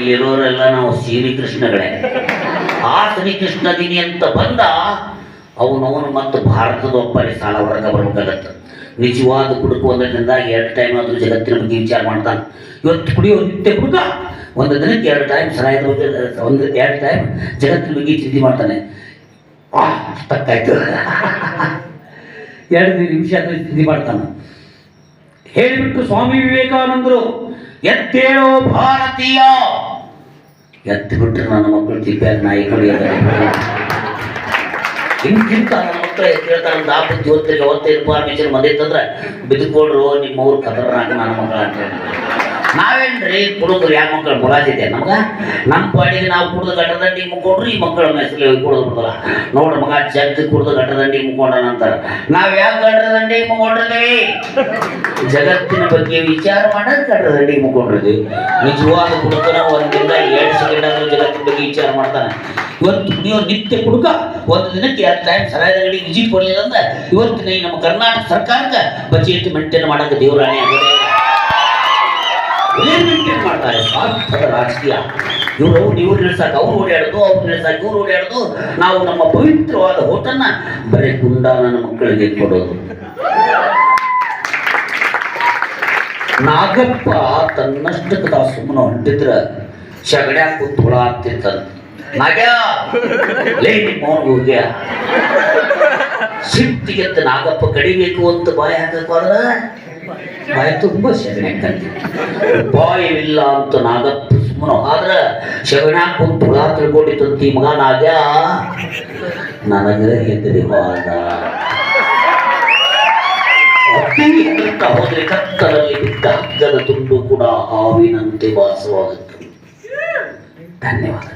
ಇಲ್ಲಿರೋರೆಲ್ಲ ನಾವು ಶ್ರೀಕೃಷ್ಣಗಳೇ. ಆ ಶ್ರೀಕೃಷ್ಣ ದಿನಿ ಅಂತ ಬಂದ ಅವನವನು ಮತ್ತು ಭಾರತದ ಒಬ್ಬರಿ ಸಾಲ ಹೊರಗೆ ಬರ್ಬೇಕಾಗತ್ತೆ. ನಿಜವಾದ ಕುಡುಕು ಒಂದರಿಂದ 2 ಟೈಮ್ ಆದರೂ ಜಗತ್ತಿನ ಬಗ್ಗೆ ವಿಚಾರ ಮಾಡ್ತಾನೆ. ಇವತ್ತು ಕುಡಿಯೋ ನಿತ್ಯ ಕುಡುಕ ಒಂದು ದಿನಕ್ಕೆ 2 ಟೈಮ್ ಸರಾಯದ ಬಗ್ಗೆ 2 ಟೈಮ್ ಜಗತ್ತಿನ ಬಗ್ಗೆ ಚಿಂತೆ ಮಾಡ್ತಾನೆ. ತಕ್ಕಾಯ್ತು 2 ನಿಮಿಷ ಆದರೆ ಚಿಂತೆ ಮಾಡ್ತಾನೆ. ಹೇಳಿಬಿಟ್ಟು ಸ್ವಾಮಿ ವಿವೇಕಾನಂದರು ಎತ್ತೇಳೋ ಭಾರತೀಯ. ಎತ್ತು ಬಿಟ್ಟರೆ ನನ್ನ ಮಕ್ಕಳು ತಿಪ್ಪ್ಯಾಗ ನಾಯಿ ಕಡಿಯೋದ ಹಿಂಗಿಂತ ನನ್ನ ಮಕ್ಕಳು ಎತ್ತಿರ್ತಾರೆ. ದಾಪತ್ತಿ ಹೊತ್ತಿಗೆ ಅವತ್ತೇ ಇನ್ಫಾರ್ಮೇಶನ್ ಬಂದಿತ್ತಂದ್ರೆ ಬಿದ್ದುಕೊಡ್ರು ನಿಮ್ಮವ್ರು ಖತರ್ನಾಕ ನನ್ನ ಮಕ್ಕಳು ಅಂತ ಹೇಳಿ. ನಾವೇನ್ರಿ ಕುಡಿದ್ರು ಯಾವ ಮಕ್ಕಳು ಮುರಾಜಿದೆ ನಮ್ಗೆ? ನಮ್ಮ ಪಾಡಿಗೆ ನಾವು ಕುಡಿದು ಗಟ್ಟದಂಡಿ ಮುಕ್ಕೊಂಡ್ರು ಈ ಮಕ್ಕಳ ಮೆಸಲಿ ಕುಡಿದು ಬಿಡ್ದಲ್ಲ. ನೋಡ್ರಿ ಮಗ ಜಗ್ಗಿ ಕುಡಿದು ಗಟ್ಟದಂಡಿ ಮುಕ್ಕೊಂಡನಂತಾರ. ನಾವು ಯಾಕೆ ಗಟ್ಟದಂಡಿ ಮುಕ್ಕೊಂಡಿದ್ದೀವಿ? ಜಗತ್ತಿನ ಬಗ್ಗೆ ವಿಚಾರ ಮಾಡೋದು ಗಟ್ಟದಂಡಿ ಮುಕ್ಕೊಂಡಿದ್ವಿ. ನಿಜವಾದ ಕುಡುಕನ 1 ದಿನ 2 ಸೆಕೆಂಡ್ ಆದ್ರೂ ಜಗತ್ತಿನ ಬಗ್ಗೆ ವಿಚಾರ ಮಾಡ್ತಾನೆ. ಇವತ್ತು ನೀವು ನಿತ್ಯ ಕುಡುಕ ಒಂದು ದಿನಕ್ಕೆ 2 ಟೈಮ್ ಸರಾಯದ ಅಂಗಡಿಗೆ ವಿಸಿಟ್ ಕೊಡಲಿಲ್ಲ ಅಂದ್ರೆ ಇವತ್ತಿನ ಈ ನಮ್ಮ ಕರ್ನಾಟಕ ಸರ್ಕಾರಕ್ಕೆ ಬಜೆಟ್ ಮೇಂಟೈನ್ ಮಾಡೋಕೆ ದೇವರಾಣಿ ಆಗೋದೇ ಮೇಂಟೈನ್ ಮಾಡ್ತಾರೆ. ಸ್ವಾರ್ಥದ ರಾಜಕೀಯ. ಇವ್ರು ನಿಲ್ಸಾಕ ಅವ್ರು ಓಡಾಡೋದು, ಅವ್ರು ನಿಲ್ಸಾಕ ಇವ್ರು ಓಡಾಡೋದು. ನಾವು ನಮ್ಮ ಪವಿತ್ರವಾದ ಹೋಟನ್ನ ಬರೀ ಗುಂಡ ನನ್ನ ಮಕ್ಕಳಿಗೆ ಕೊಡೋದು. ನಾಗಪ್ಪ ತನ್ನಷ್ಟಕ್ಕೆ ತಾವು ಸುಮ್ಮನೆ ಹೊಂಟಿದ್ರ ಶಗಡ್ಯಾಗ ಕೂತ್ ಹುಳ ಆಗ್ತಿತ್ತಂತ. ನಾಗ್ಯ ಲೇ ನಿಮ್ಮ ಹೋಗ್ಯ ಸಿಟ್ಟಿಗೆತ್ತ ನಾಗಪ್ಪ ಕಡಿಬೇಕು ಅಂತ ಬಾಯಿ ಹಾಕಕ್ಕಾದ್ರೆ ಬಾಯಿ ತುಂಬ ಶಗಣೆ ಬಾಯಿಲ್ಲ ಅಂತ ನಾಗಪ್ಪ ಸುಮ್ಮನೆ ಆದ್ರೆ ಶಗಣ್ಯಾಗ ಕುಂತು ಹುಳ ತಿಳ್ಕೊಂಡಿತ್ತಂತ ಈ ಮಗ ನಾಗ್ಯ ನನಗೆ ಹೆದರಿ ಹೋದ. ಹೋದ್ರೆ ಕತ್ತಲಲ್ಲಿ ಬಿದ್ದ ಹಗ್ಗದ ತುಂಡು ಕೂಡ ಹಾವಿನಂತೆ ವಾಸವಾಗುತ್ತದೆ. ಧನ್ಯವಾದ.